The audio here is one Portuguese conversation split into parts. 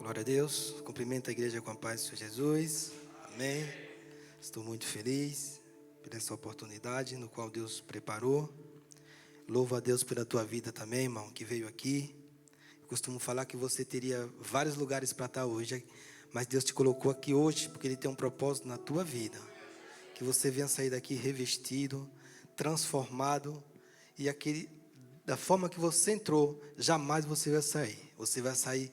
Glória a Deus, cumprimento a igreja com a paz do Senhor Jesus, amém. Estou muito feliz por essa oportunidade no qual Deus preparou. Louvo a Deus pela tua vida também, irmão, que veio aqui. Eu costumo falar que você teria vários lugares para estar hoje, mas Deus te colocou aqui hoje porque Ele tem um propósito na tua vida. Que você venha sair daqui revestido, transformado, e da forma que você entrou, jamais você vai sair. Você vai sair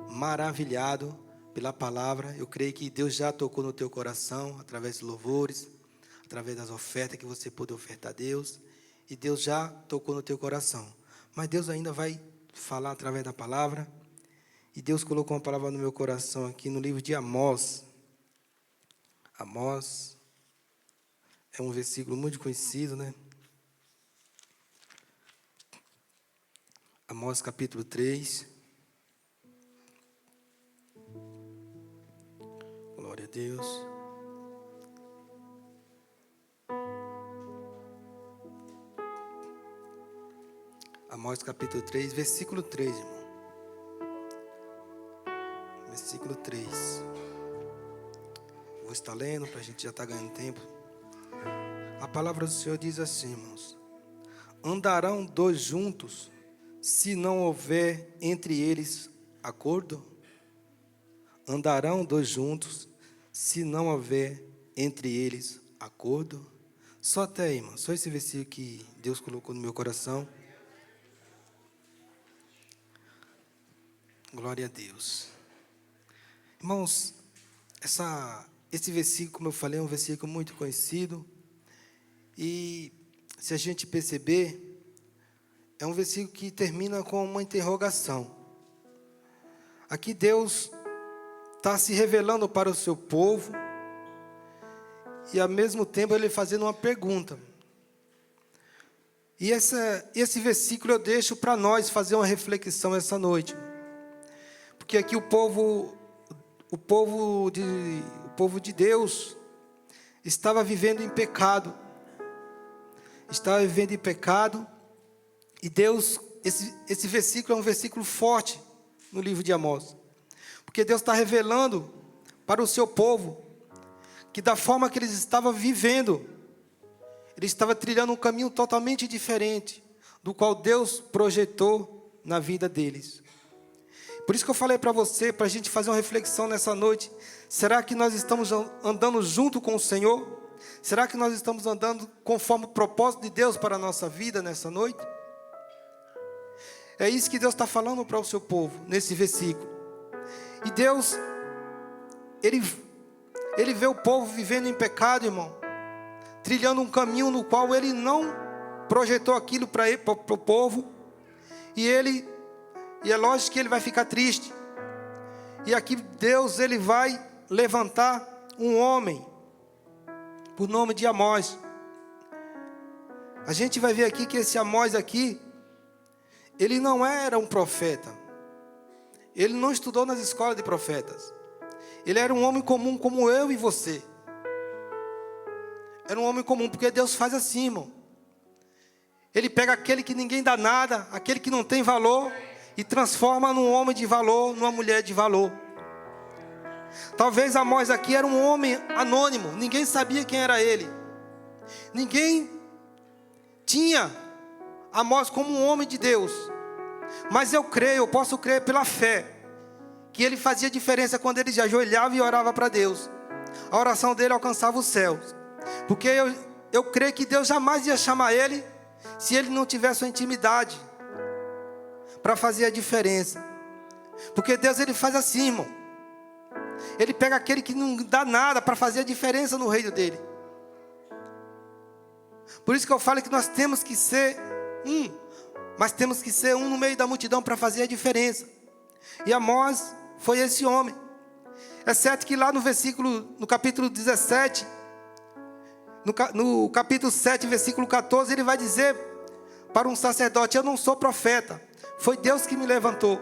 maravilhado pela palavra. Eu creio que Deus já tocou no teu coração, através dos louvores, através das ofertas que você pôde ofertar a Deus. E Deus já tocou no teu coração. Mas Deus ainda vai falar através da palavra. E Deus colocou uma palavra no meu coração aqui no livro de Amós. Amós é um versículo muito conhecido, né? Amós capítulo 3. Glória a Deus. Amós capítulo 3, versículo 3, irmão. Versículo 3. Vou estar lendo para a gente já estar ganhando tempo. A palavra do Senhor diz assim, irmãos: andarão dois juntos se não houver entre eles acordo? Andarão dois juntos se não houver entre eles acordo? Só até aí, irmão. Só esse versículo que Deus colocou no meu coração. Glória a Deus. Irmãos, esse versículo, como eu falei, é um versículo muito conhecido. E se a gente perceber, é um versículo que termina com uma interrogação. Aqui Deus está se revelando para o seu povo e ao mesmo tempo Ele fazendo uma pergunta. E esse versículo eu deixo para nós fazer uma reflexão essa noite. Porque aqui o povo de Deus estava vivendo em pecado. Estava vivendo em pecado. E Deus, esse versículo é um versículo forte no livro de Amós. Porque Deus está revelando para o seu povo que da forma que eles estavam vivendo, eles estavam trilhando um caminho totalmente diferente do qual Deus projetou na vida deles. Por isso que eu falei para você, para a gente fazer uma reflexão nessa noite. Será que nós estamos andando junto com o Senhor? Será que nós estamos andando conforme o propósito de Deus para a nossa vida nessa noite? É isso que Deus está falando para o seu povo, nesse versículo. E Deus, Ele vê o povo vivendo em pecado, irmão. Trilhando um caminho no qual Ele não projetou aquilo para o povo. E é lógico que Ele vai ficar triste. E aqui Deus, Ele vai levantar um homem, por nome de Amós. A gente vai ver aqui que esse Amós aqui, ele não era um profeta. Ele não estudou nas escolas de profetas. Ele era um homem comum como eu e você. Era um homem comum, porque Deus faz assim, irmão. Ele pega aquele que ninguém dá nada, aquele que não tem valor, e transforma num homem de valor, numa mulher de valor. Talvez Amós aqui era um homem anônimo. Ninguém sabia quem era ele. Ninguém tinha Amós como um homem de Deus. Mas eu posso crer pela fé, que ele fazia diferença quando ele se ajoelhava e orava para Deus. A oração dele alcançava os céus. Porque eu creio que Deus jamais ia chamar ele se ele não tivesse uma intimidade para fazer a diferença. Porque Deus, Ele faz assim, irmão. Ele pega aquele que não dá nada para fazer a diferença no reino dele. Por isso que eu falo que nós temos que ser mas temos que ser um no meio da multidão para fazer a diferença. E Amós foi esse homem. É certo que lá no capítulo 17, no capítulo 7, versículo 14, ele vai dizer para um sacerdote: eu não sou profeta, foi Deus que me levantou.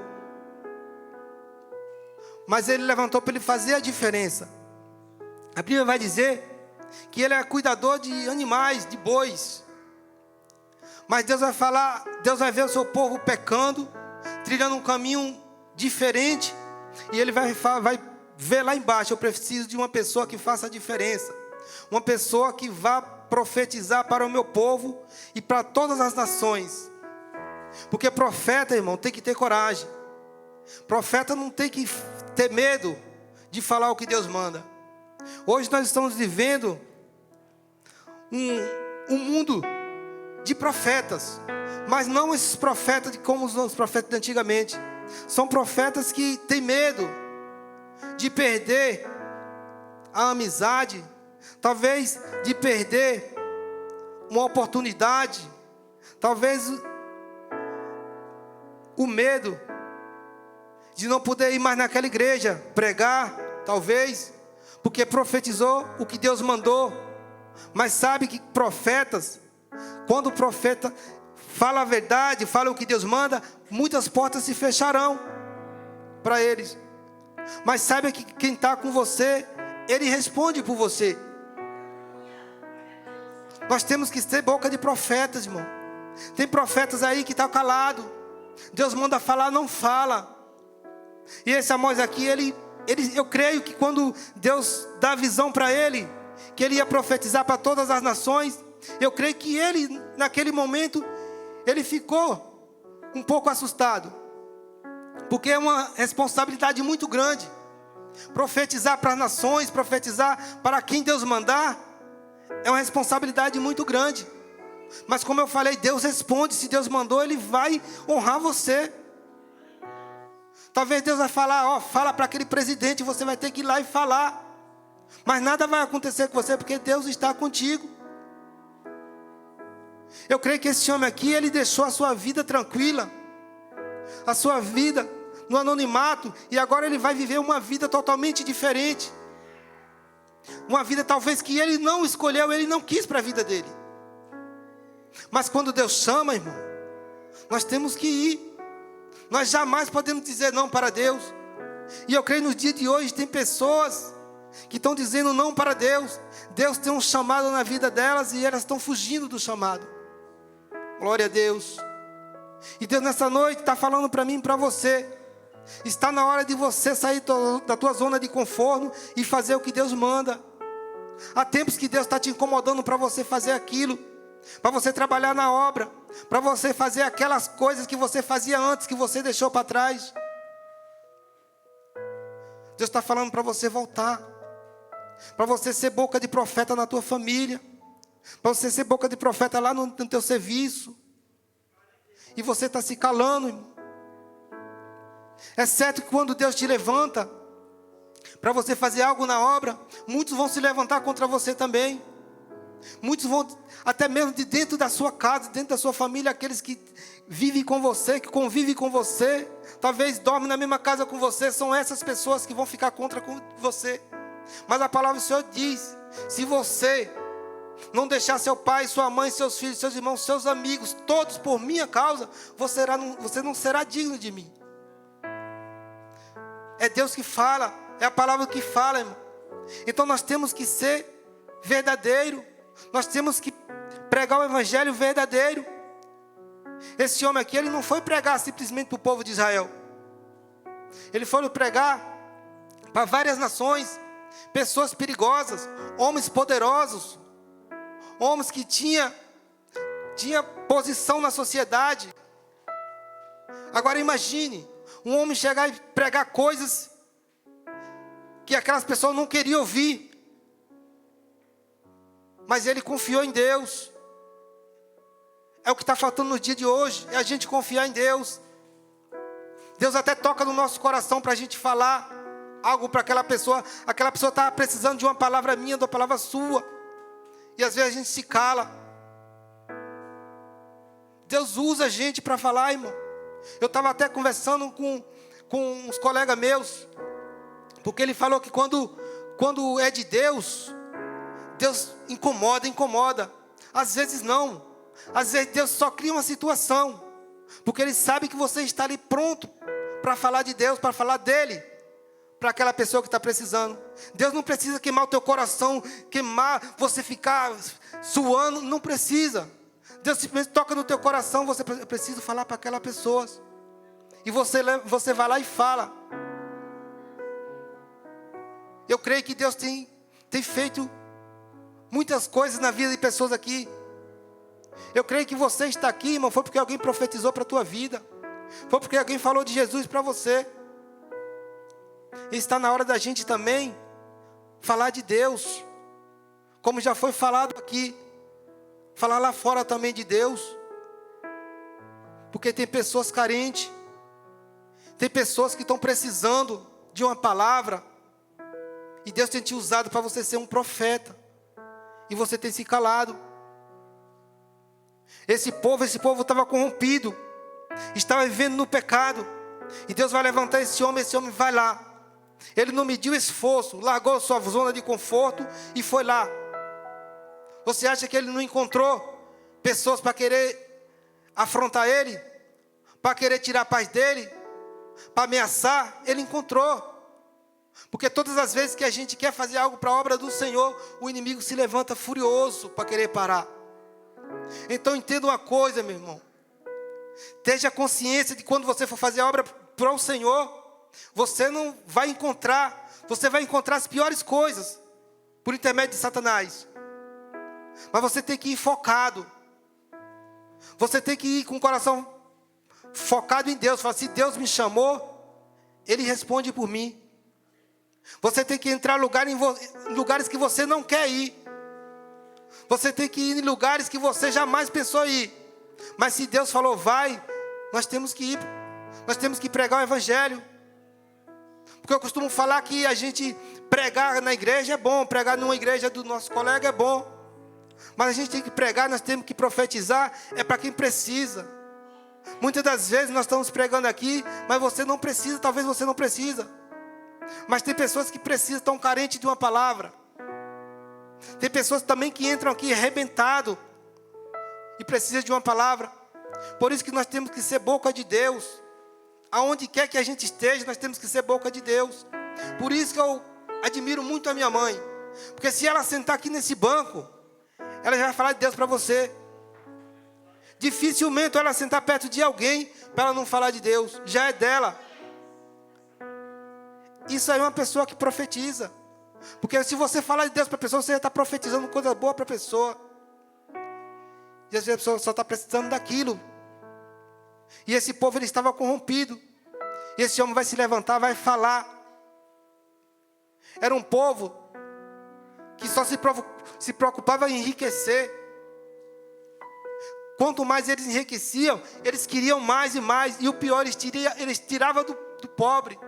Mas ele levantou para ele fazer a diferença. A Bíblia vai dizer que ele é cuidador de animais, de bois. Mas Deus vai ver o seu povo pecando, trilhando um caminho diferente. E ele vai ver lá embaixo: eu preciso de uma pessoa que faça a diferença. Uma pessoa que vá profetizar para o meu povo e para todas as nações. Porque profeta, irmão, tem que ter coragem. Profeta não tem que ter medo de falar o que Deus manda. Hoje nós estamos vivendo um mundo de profetas, mas não esses profetas como os profetas de antigamente. São profetas que têm medo de perder a amizade, talvez de perder uma oportunidade, talvez o medo de não poder ir mais naquela igreja pregar, talvez, porque profetizou o que Deus mandou. Mas sabe que profetas, quando o profeta fala a verdade, fala o que Deus manda, muitas portas se fecharão para eles. Mas saiba que quem está com você, Ele responde por você. Nós temos que ter boca de profetas, irmão. Tem profetas aí que estão calados. Deus manda falar, não fala. E esse Amós aqui, eu creio que quando Deus dá visão para ele, que ele ia profetizar para todas as nações, eu creio que ele, naquele momento, ele ficou um pouco assustado. Porque é uma responsabilidade muito grande. Profetizar para as nações, profetizar para quem Deus mandar, é uma responsabilidade muito grande. Mas como eu falei, Deus responde. Se Deus mandou, Ele vai honrar você. Talvez Deus vai falar, fala para aquele presidente, você vai ter que ir lá e falar. Mas nada vai acontecer com você, porque Deus está contigo. Eu creio que esse homem aqui, ele deixou a sua vida tranquila, a sua vida no anonimato, e agora ele vai viver uma vida totalmente diferente. Uma vida talvez que ele não escolheu, ele não quis para a vida dele. Mas quando Deus chama, irmão, nós temos que ir. Nós jamais podemos dizer não para Deus. E eu creio nos dias de hoje tem pessoas que estão dizendo não para Deus. Deus tem um chamado na vida delas e elas estão fugindo do chamado. Glória a Deus. E Deus nessa noite está falando para mim e para você. Está na hora de você sair da tua zona de conforto e fazer o que Deus manda. Há tempos que Deus está te incomodando para você fazer aquilo, para você trabalhar na obra, para você fazer aquelas coisas que você fazia antes, que você deixou para trás. Deus está falando para você voltar, para você ser boca de profeta na tua família, para você ser boca de profeta lá no teu serviço. E você está se calando, irmão. É certo que quando Deus te levanta para você fazer algo na obra, muitos vão se levantar contra você também. Muitos vão, até mesmo de dentro da sua casa, dentro da sua família, aqueles que vivem com você, que convivem com você, talvez dormem na mesma casa com você, são essas pessoas que vão ficar contra você. Mas a palavra do Senhor diz: se você não deixar seu pai, sua mãe, seus filhos, seus irmãos, seus amigos, todos por minha causa, você não será digno de mim. É Deus que fala, é a palavra que fala, irmão. Então nós temos que ser verdadeiro. Nós temos que pregar o evangelho verdadeiro. Esse homem aqui, ele não foi pregar simplesmente para o povo de Israel. Ele foi pregar para várias nações, pessoas perigosas, homens poderosos, homens que tinha posição na sociedade. Agora imagine, um homem chegar e pregar coisas que aquelas pessoas não queriam ouvir. Mas ele confiou em Deus. É o que está faltando no dia de hoje, é a gente confiar em Deus. Deus até toca no nosso coração para a gente falar algo para aquela pessoa está precisando de uma palavra minha, de uma palavra sua. E às vezes a gente se cala. Deus usa a gente para falar, irmão. Eu estava até conversando com uns colegas meus, porque ele falou que quando é de Deus, Deus incomoda. Às vezes não. Às vezes Deus só cria uma situação, porque Ele sabe que você está ali pronto para falar de Deus, para falar dEle, para aquela pessoa que está precisando. Deus não precisa queimar o teu coração, queimar, você ficar suando, não precisa. Deus simplesmente toca no teu coração, você precisa falar para aquela pessoa. E você vai lá e fala. Eu creio que Deus tem feito muitas coisas na vida de pessoas aqui. Eu creio que você está aqui, irmão, foi porque alguém profetizou para a tua vida. Foi porque alguém falou de Jesus para você. E está na hora da gente também falar de Deus, como já foi falado aqui. Falar lá fora também de Deus. Porque tem pessoas carentes. Tem pessoas que estão precisando de uma palavra. E Deus tem te usado para você ser um profeta. E você tem se calado. Esse povo estava corrompido. Estava vivendo no pecado. E Deus vai levantar esse homem vai lá. Ele não mediu esforço, largou sua zona de conforto e foi lá. Você acha que ele não encontrou pessoas para querer afrontar ele? Para querer tirar a paz dele? Para ameaçar? Ele encontrou. Porque todas as vezes que a gente quer fazer algo para a obra do Senhor, o inimigo se levanta furioso para querer parar. Então entenda uma coisa, meu irmão. Tenha consciência de quando você for fazer a obra para o Senhor, você não vai encontrar, você vai encontrar as piores coisas por intermédio de Satanás. Mas você tem que ir focado. Você tem que ir com o coração focado em Deus. Falar, se Deus me chamou, Ele responde por mim. Você tem que entrar em lugares que você não quer ir. Você tem que ir em lugares que você jamais pensou ir. Mas se Deus falou, vai, nós temos que ir. Nós temos que pregar o Evangelho. Porque eu costumo falar que a gente pregar na igreja é bom. Pregar numa igreja do nosso colega é bom. Mas a gente tem que pregar, nós temos que profetizar. É para quem precisa. Muitas das vezes nós estamos pregando aqui, mas você não precisa, talvez você não precisa. Mas tem pessoas que precisam, estão carentes de uma palavra. Tem pessoas também que entram aqui arrebentado e precisam de uma palavra. Por isso que nós temos que ser boca de Deus. Aonde quer que a gente esteja, nós temos que ser boca de Deus. Por isso que eu admiro muito a minha mãe. Porque se ela sentar aqui nesse banco, ela já vai falar de Deus para você. Dificilmente ela sentar perto de alguém para ela não falar de Deus. Já é dela. Isso aí é uma pessoa que profetiza. Porque se você falar de Deus para a pessoa, você já está profetizando coisa boa para a pessoa. E às vezes a pessoa só está precisando daquilo. E esse povo ele estava corrompido. E esse homem vai se levantar, vai falar. Era um povo que só se preocupava em enriquecer. Quanto mais eles enriqueciam, eles queriam mais e mais. E o pior, eles tiravam do pobre.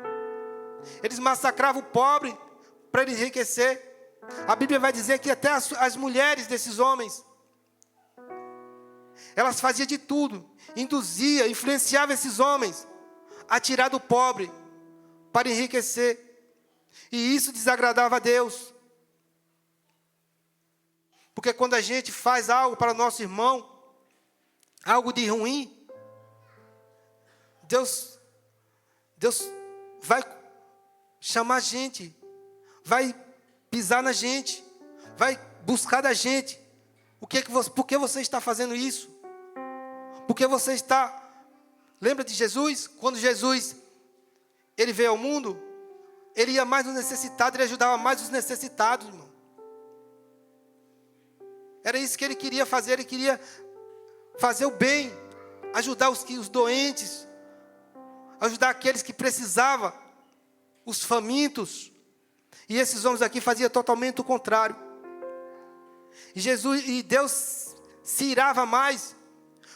Eles massacravam o pobre para ele enriquecer. A Bíblia vai dizer que até as mulheres desses homens, elas faziam de tudo, induzia, influenciava esses homens a tirar do pobre para enriquecer. E isso desagradava a Deus. Porque quando a gente faz algo para o nosso irmão, algo de ruim, Deus vai chamar a gente, vai pisar na gente, vai buscar da gente. Por que você está fazendo isso? Porque você está... Lembra de Jesus? Quando Jesus ele veio ao mundo, ele ia mais no necessitado, ele ajudava mais os necessitados, irmão. Era isso que ele queria fazer, ele queria fazer o bem, ajudar os doentes, ajudar aqueles que precisavam, os famintos. E esses homens aqui faziam totalmente o contrário. E Deus se irava mais,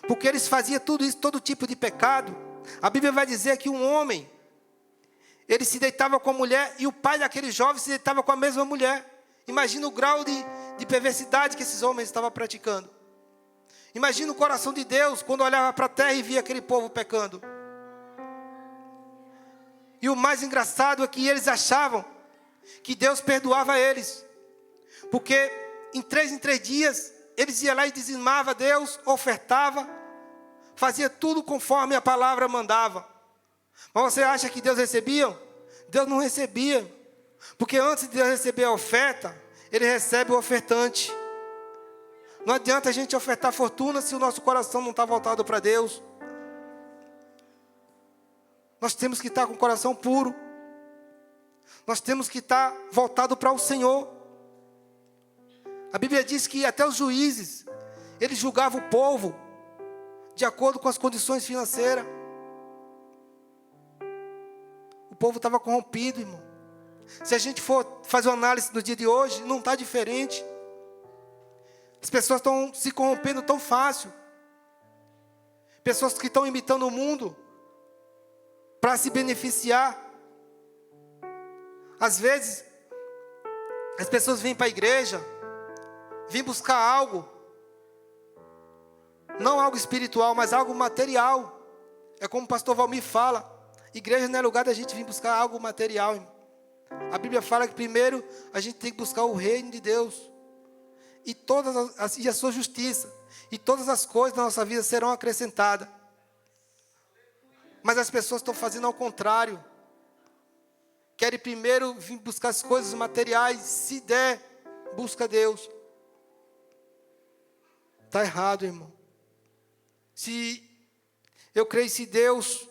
porque eles faziam tudo isso, todo tipo de pecado. A Bíblia vai dizer que um homem, ele se deitava com a mulher, e o pai daquele jovem se deitava com a mesma mulher. Imagina o grau de perversidade que esses homens estavam praticando. Imagina o coração de Deus quando olhava para a terra e via aquele povo pecando. E o mais engraçado é que eles achavam que Deus perdoava eles. Porque em 3 dias, eles iam lá e dizimavam a Deus, ofertava, fazia tudo conforme a palavra mandava. Mas você acha que Deus recebia? Deus não recebia. Porque antes de Deus receber a oferta, Ele recebe o ofertante. Não adianta a gente ofertar fortuna se o nosso coração não está voltado para Deus. Nós temos que estar com o coração puro. Nós temos que estar voltado para o Senhor. A Bíblia diz que até os juízes, eles julgavam o povo de acordo com as condições financeiras. O povo estava corrompido, irmão. Se a gente for fazer uma análise no dia de hoje, não está diferente. As pessoas estão se corrompendo tão fácil. Pessoas que estão imitando o mundo para se beneficiar. Às vezes, as pessoas vêm para a igreja, vêm buscar algo, não algo espiritual, mas algo material. É como o pastor Valmir fala, igreja não é lugar da gente vir buscar algo material, irmão. A Bíblia fala que primeiro a gente tem que buscar o reino de Deus e a sua justiça, e todas as coisas da nossa vida serão acrescentadas. Mas as pessoas estão fazendo ao contrário. Querem primeiro vir buscar as coisas materiais, se der, busca Deus. Está errado, irmão. Eu creio que se Deus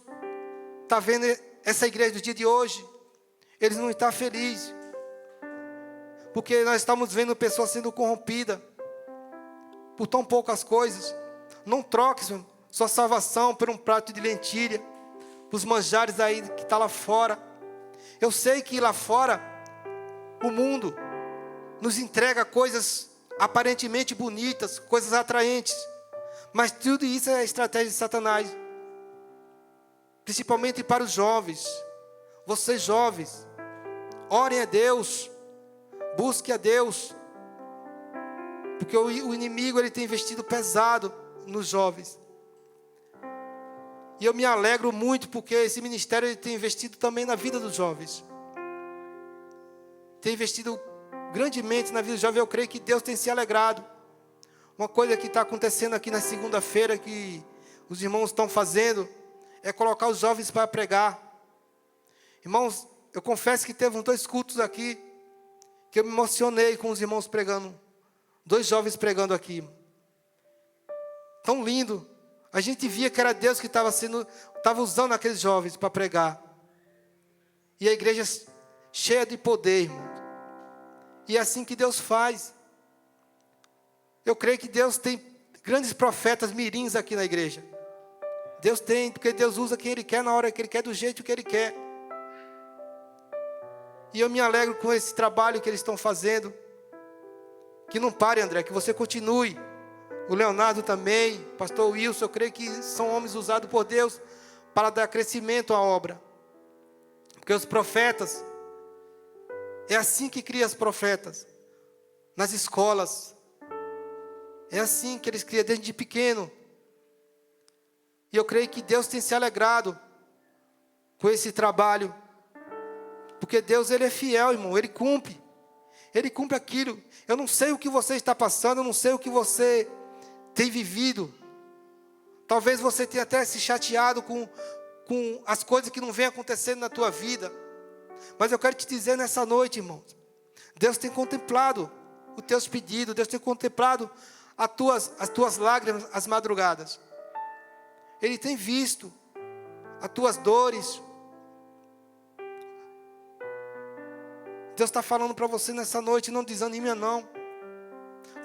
está vendo essa igreja do dia de hoje, eles não estão felizes. Porque nós estamos vendo pessoas sendo corrompidas por tão poucas coisas. Não troque sua salvação por um prato de lentilha, os manjares aí que está lá fora. Eu sei que lá fora o mundo nos entrega coisas aparentemente bonitas, coisas atraentes, mas tudo isso é estratégia de Satanás, principalmente para os jovens. Vocês jovens, orem a Deus, busque a Deus, porque o inimigo ele tem investido pesado nos jovens. E eu me alegro muito porque esse ministério ele tem investido também na vida dos jovens. Tem investido grandemente na vida dos jovens. Eu creio que Deus tem se alegrado. Uma coisa que está acontecendo aqui na segunda-feira, que os irmãos estão fazendo, é colocar os jovens para pregar. Irmãos, eu confesso que teve 2 cultos aqui, que eu me emocionei com os irmãos pregando. 2 jovens pregando aqui. Tão lindo. A gente via que era Deus que estava usando aqueles jovens para pregar. E a igreja cheia de poder, irmão. E é assim que Deus faz. Eu creio que Deus tem grandes profetas mirins aqui na igreja. Deus tem, porque Deus usa quem Ele quer, na hora que Ele quer, do jeito que Ele quer. E eu me alegro com esse trabalho que eles estão fazendo. Que não pare, André, que você continue. O Leonardo também, pastor Wilson, eu creio que são homens usados por Deus para dar crescimento à obra. Porque os profetas, é assim que cria os profetas, nas escolas. É assim que eles criam desde pequeno. E eu creio que Deus tem se alegrado com esse trabalho. Porque Deus ele é fiel, irmão, Ele cumpre. Ele cumpre aquilo. Eu não sei o que você está passando, eu não sei o que você tem vivido. Talvez você tenha até se chateado com as coisas que não vêm acontecendo na tua vida. Mas eu quero te dizer nessa noite, irmãos, Deus tem contemplado os teus pedidos, Deus tem contemplado as tuas lágrimas, as madrugadas. Ele tem visto as tuas dores. Deus está falando para você nessa noite, não desanime não.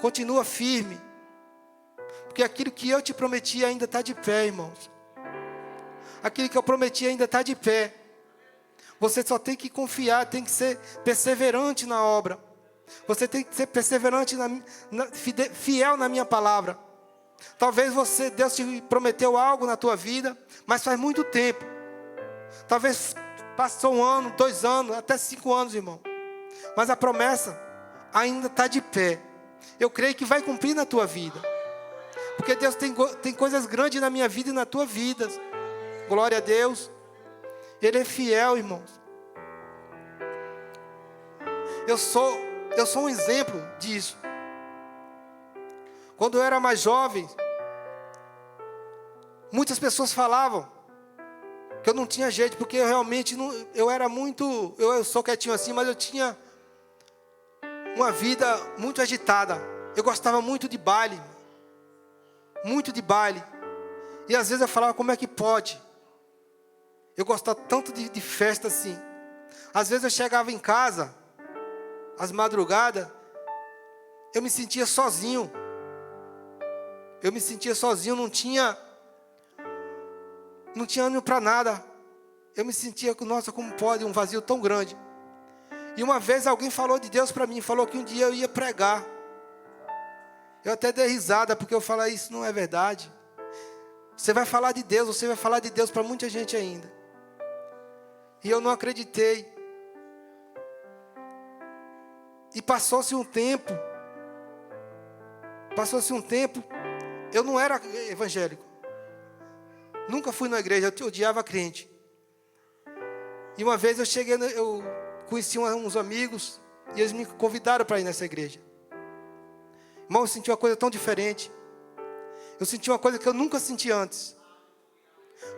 Continua firme. Porque aquilo que eu te prometi ainda está de pé, irmãos. Aquilo que eu prometi ainda está de pé. Você só tem que confiar, tem que ser perseverante na obra. Você tem que ser perseverante, fiel na minha palavra. Talvez Deus te prometeu algo na tua vida, mas faz muito tempo. Talvez passou 1 ano, 2 anos, até 5 anos, irmão. Mas a promessa ainda está de pé. Eu creio que vai cumprir na tua vida. Porque Deus tem coisas grandes na minha vida e na tua vida. Glória a Deus. Ele é fiel, irmãos. Eu sou um exemplo disso. Quando eu era mais jovem, muitas pessoas falavam que eu não tinha jeito, porque eu realmente não, eu sou quietinho assim, mas eu tinha uma vida muito agitada. Eu gostava muito de baile, e às vezes eu falava, como é que pode? Eu gostava tanto de festa assim. Às vezes eu chegava em casa, às madrugadas, eu me sentia sozinho. Não tinha ânimo para nada. Eu me sentia, nossa, como pode, um vazio tão grande. E uma vez alguém falou de Deus para mim, falou que um dia eu ia pregar. Eu até dei risada, porque eu falei, isso não é verdade. Você vai falar de Deus, para muita gente ainda. E eu não acreditei. E passou-se um tempo, eu não era evangélico. Nunca fui na igreja, eu odiava crente. E uma vez eu conheci uns amigos, e eles me convidaram para ir nessa igreja. Irmão, eu senti uma coisa tão diferente. Eu senti uma coisa que eu nunca senti antes.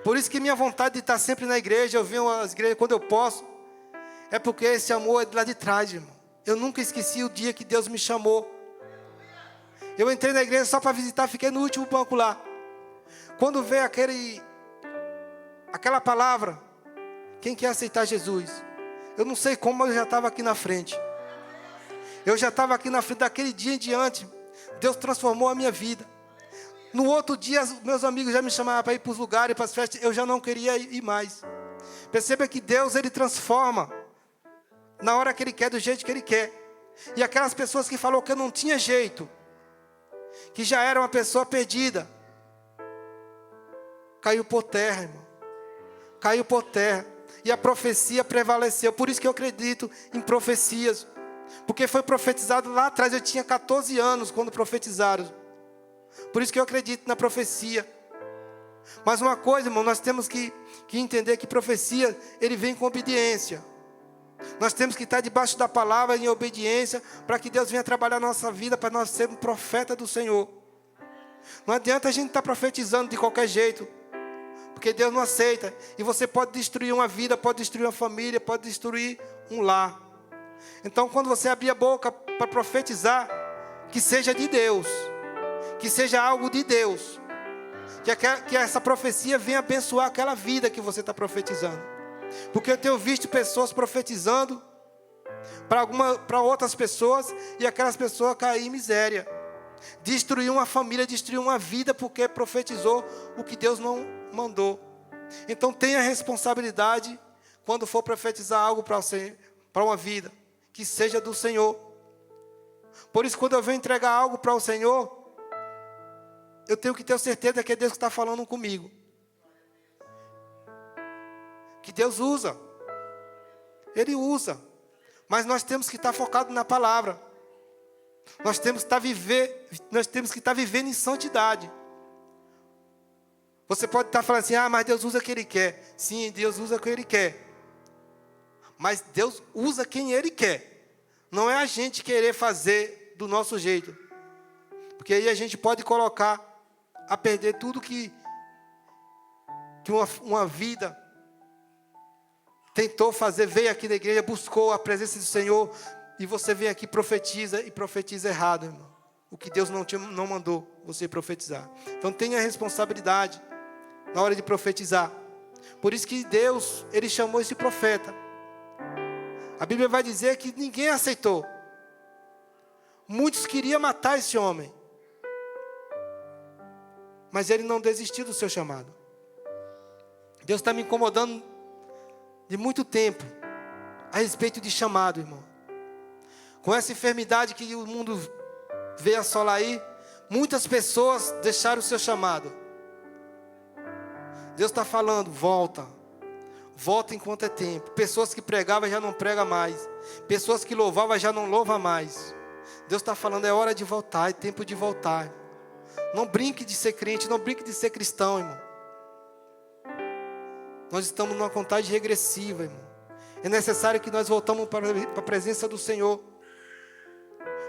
Por isso que minha vontade de estar sempre na igreja, eu venho às igrejas quando eu posso, é porque esse amor é de lá de trás, irmão. Eu nunca esqueci o dia que Deus me chamou. Eu entrei na igreja só para visitar, fiquei no último banco lá. Quando veio aquela palavra, quem quer aceitar Jesus? Eu não sei como, mas eu já estava aqui na frente. Daquele dia em diante. Deus transformou a minha vida. No outro dia, meus amigos já me chamavam para ir para os lugares, para as festas. Eu já não queria ir mais. Perceba que Deus, Ele transforma na hora que Ele quer, do jeito que Ele quer. E aquelas pessoas que falaram que eu não tinha jeito, que já era uma pessoa perdida, caiu por terra, irmão. Caiu por terra. E a profecia prevaleceu. Por isso que eu acredito em profecias. Porque foi profetizado lá atrás. Eu tinha 14 anos quando profetizaram. Por isso que eu acredito na profecia. Mas uma coisa, irmão, nós temos que entender que profecia, ele vem com obediência. Nós temos que estar debaixo da palavra em obediência, para que Deus venha trabalhar na nossa vida, para nós sermos profeta do Senhor. Não adianta a gente estar profetizando de qualquer jeito, porque Deus não aceita. E você pode destruir uma vida, pode destruir uma família, pode destruir um lar. Então, quando você abrir a boca para profetizar, que seja de Deus, que seja algo de Deus, que essa profecia venha abençoar aquela vida que você está profetizando. Porque eu tenho visto pessoas profetizando para outras pessoas, e aquelas pessoas caírem em miséria, destruir uma família, destruir uma vida, porque profetizou o que Deus não mandou. Então tenha responsabilidade quando for profetizar algo para uma vida, que seja do Senhor. Por isso, quando eu venho entregar algo para o Senhor, eu tenho que ter certeza que é Deus que está falando comigo. Que Deus usa. Ele usa. Mas nós temos que estar focados na palavra. Nós temos que estar vivendo em santidade. Você pode estar falando assim, mas Deus usa quem Ele quer. Sim, Deus usa quem Ele quer. Mas Deus usa quem Ele quer. Não é a gente querer fazer do nosso jeito. Porque aí a gente pode colocar a perder tudo que uma vida tentou fazer, veio aqui na igreja, buscou a presença do Senhor, e você vem aqui e profetiza errado, irmão. O que Deus não mandou você profetizar. Então tenha responsabilidade na hora de profetizar. Por isso que Deus, Ele chamou esse profeta. A Bíblia vai dizer que ninguém aceitou. Muitos queriam matar esse homem, mas ele não desistiu do seu chamado. Deus está me incomodando de muito tempo a respeito de chamado, irmão. Com essa enfermidade que o mundo vê assolar aí, muitas pessoas deixaram o seu chamado. Deus está falando, volta enquanto é tempo. Pessoas que pregavam já não pregam mais. Pessoas que louvavam já não louvam mais. Deus está falando, é hora de voltar, é tempo de voltar. Não brinque de ser crente, não brinque de ser cristão, irmão. Nós estamos numa contagem regressiva, irmão. É necessário que nós voltamos para a presença do Senhor.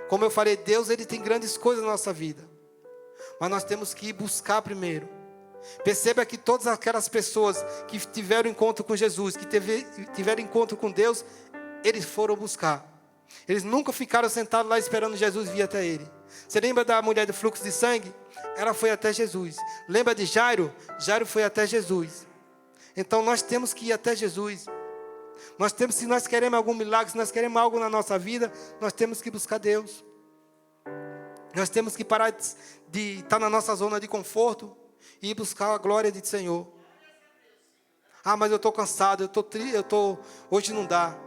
Como eu falei, Deus, Ele tem grandes coisas na nossa vida. Mas nós temos que ir buscar primeiro. Perceba que todas aquelas pessoas que tiveram encontro com Jesus, que tiveram encontro com Deus, eles foram buscar. Eles nunca ficaram sentados lá esperando Jesus vir até ele. Você lembra da mulher do fluxo de sangue? Ela foi até Jesus. Lembra de Jairo? Jairo foi até Jesus. Então nós temos que ir até Jesus. Se nós queremos algum milagre, se nós queremos algo na nossa vida, nós temos que buscar Deus. Nós temos que parar de estar na nossa zona de conforto e ir buscar a glória do Senhor. Ah, mas eu estou cansado, hoje não dá.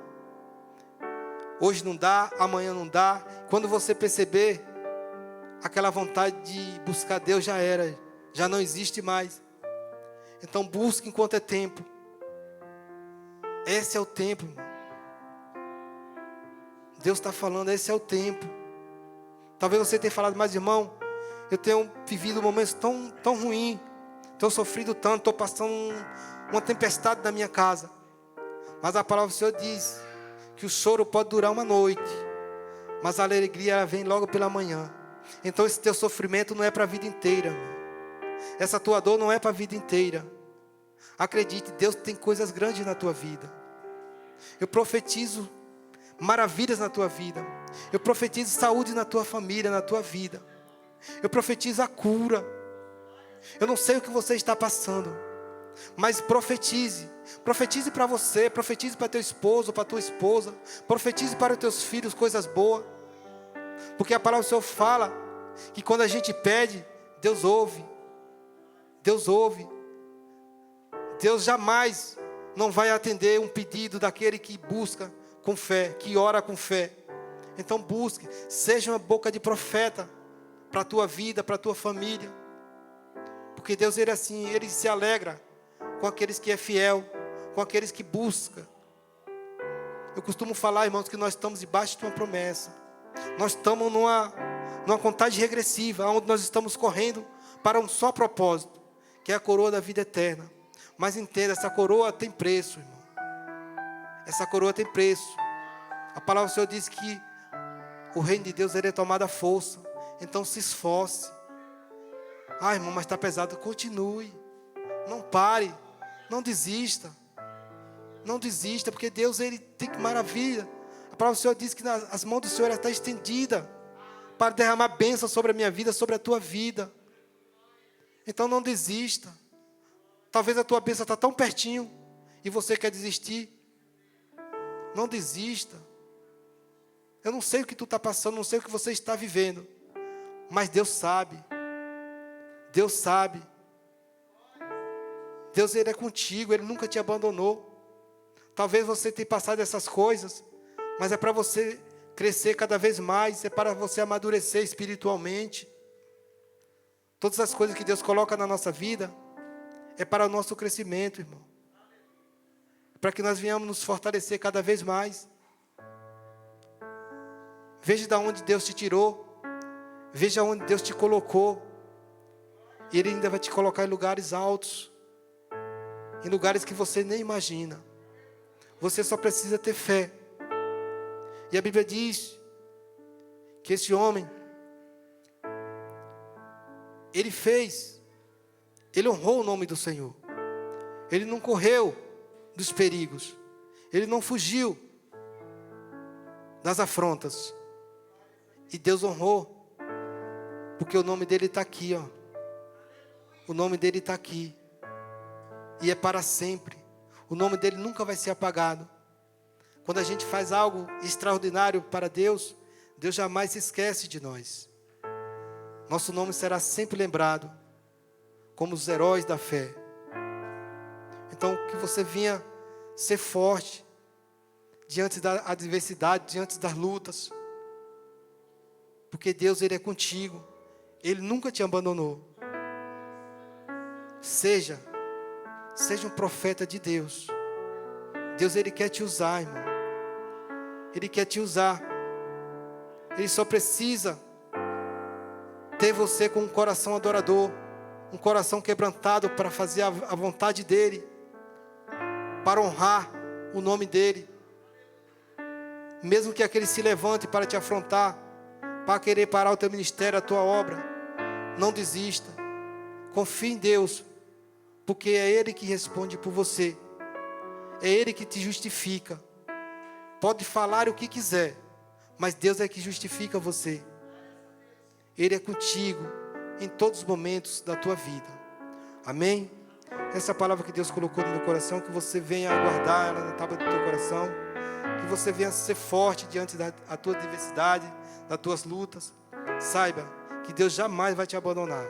Hoje não dá, amanhã não dá. Quando você perceber, aquela vontade de buscar Deus já era, já não existe mais. Então busque enquanto é tempo. Esse é o tempo, irmão. Deus está falando, esse é o tempo. Talvez você tenha falado, mas irmão, eu tenho vivido momentos tão ruins, tenho sofrido tanto, estou passando uma tempestade na minha casa. Mas a palavra do Senhor diz que o choro pode durar uma noite, mas a alegria vem logo pela manhã. Então esse teu sofrimento não é para a vida inteira, irmão. Essa tua dor não é para a vida inteira. Acredite, Deus tem coisas grandes na tua vida. Eu profetizo maravilhas na tua vida. Eu profetizo saúde na tua família, na tua vida. Eu profetizo a cura. Eu não sei o que você está passando, mas profetize. Profetize para você, profetize para teu esposo, para tua esposa. Profetize para os teus filhos coisas boas. Porque a palavra do Senhor fala que quando a gente pede, Deus ouve. Deus ouve. Deus jamais não vai atender um pedido daquele que busca com fé, que ora com fé. Então busque, seja uma boca de profeta para a tua vida, para a tua família. Porque Deus, Ele é assim, Ele se alegra com aqueles que é fiel, com aqueles que buscam. Eu costumo falar, irmãos, que nós estamos debaixo de uma promessa. Nós estamos numa contagem regressiva, onde nós estamos correndo para um só propósito, que é a coroa da vida eterna. Mas entenda, essa coroa tem preço, irmão. Essa coroa tem preço. A palavra do Senhor diz que o reino de Deus, ele é tomado à força. Então se esforce. Ah, irmão, mas está pesado. Continue. Não pare. Não desista. Não desista, porque Deus, ele tem que maravilha. A palavra do Senhor diz que as mãos do Senhor estão estendidas para derramar bênção sobre a minha vida, sobre a tua vida. Então não desista. Talvez a tua bênção está tão pertinho e você quer desistir. Não desista. Eu não sei o que tu está passando, não sei o que você está vivendo, mas Deus sabe. Deus sabe. Deus, Ele é contigo, Ele nunca te abandonou. Talvez você tenha passado essas coisas, mas é para você crescer cada vez mais, é para você amadurecer espiritualmente. Todas as coisas que Deus coloca na nossa vida é para o nosso crescimento, irmão. Para que nós venhamos nos fortalecer cada vez mais. Veja de onde Deus te tirou. Veja onde Deus te colocou. E Ele ainda vai te colocar em lugares altos. Em lugares que você nem imagina. Você só precisa ter fé. E a Bíblia diz que esse homem, ele honrou o nome do Senhor. Ele não correu dos perigos. Ele não fugiu das afrontas. E Deus honrou. Porque o nome dele está aqui, ó. O nome dele está aqui. E é para sempre. O nome dele nunca vai ser apagado. Quando a gente faz algo extraordinário para Deus, Deus jamais se esquece de nós. Nosso nome será sempre lembrado como os heróis da fé. Então, que você venha ser forte diante da adversidade, diante das lutas. Porque Deus, Ele é contigo. Ele nunca te abandonou. Seja um profeta de Deus. Deus, Ele quer te usar, irmão. Ele quer te usar. Ele só precisa ter você com um coração adorador, um coração quebrantado para fazer a vontade dEle, para honrar o nome dEle. Mesmo que aquele se levante para te afrontar, para querer parar o teu ministério, a tua obra, não desista. Confie em Deus, porque é Ele que responde por você. É Ele que te justifica. Pode falar o que quiser, mas Deus é que justifica você. Ele é contigo em todos os momentos da tua vida. Amém? essa palavra que Deus colocou no meu coração, que você venha guardar ela na tábua do teu coração, que você venha ser forte diante da tua adversidade, das tuas lutas. Saiba que Deus jamais vai te abandonar.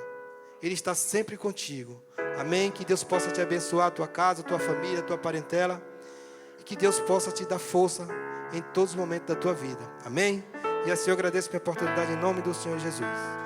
Ele está sempre contigo. Amém? Que Deus possa te abençoar, a tua casa, a tua família, a tua parentela. E que Deus possa te dar força em todos os momentos da tua vida. Amém? E assim eu agradeço pela oportunidade em nome do Senhor Jesus.